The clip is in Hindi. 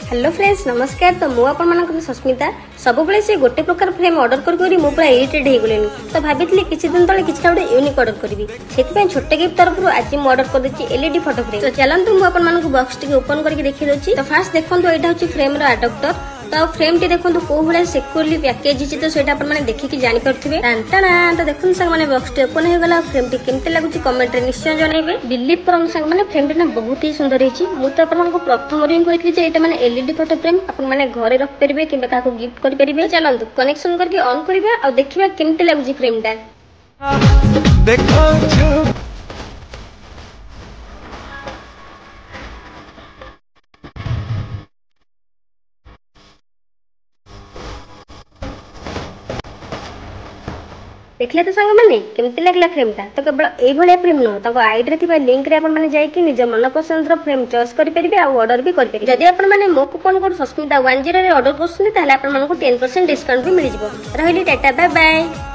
हेलो फ्रेंड्स नमस्कार। तो मु आपन सस्मिता सब से गोटे प्रकार फ्रेम ऑर्डर करी मु पूरा इरिटेट हो गले। तो भाभी किसी दिन तले किसी गोटे यूनिक ऑर्डर करी से छोटे गिफ्ट तरफ आज मुझे ऑर्डर कर देछि एलईडी फोटो फ्रेम। तो चलतु मुझे आपन बॉक्स टी ओपन करके देखि दोछि। तो फास्ट देखो यहाँ हूँ फ्रेम अडाप्टर। तो फ्रेम टी देखो कौ भाई सिक्योरली पैकेज है। तो सहीटा आपने देखिकी जानीपे टाणा। तो देखो सांग मैंने बॉक्स टी ओपन होगा। फ्रेम टी केमती लगुच कमेंट रे निश्चय जनइबे। बिलीव कर सांग मैंने फ्रेम टी बहुत ही सुंदर है। मुझे आपको प्रथम कहती मैंने एलईडी फोटो फ्रेम आपने घरे रखिपारे कि गिफ्ट करेंगे। चलते कनेक्शन करके ऑन करवा और देखा केमती लगुच फ्रेम टा। देखले तो सांग मैंने केमती लगला फ्रेम टा। तो केवल ये फ्रेम नुह आईडी रे लिंक रे आपन माने जाई निज मन पसंद फ्रेम चॉइस करि परिबे आ ऑर्डर भी करि परिबे। जदि आपन माने मो कूपन कोड सस्मिता 10 रे ऑर्डर करछन ताले आपन मानको 10% डिस्काउंट भी मिल जिवो। रहली टाटा बाय बाय।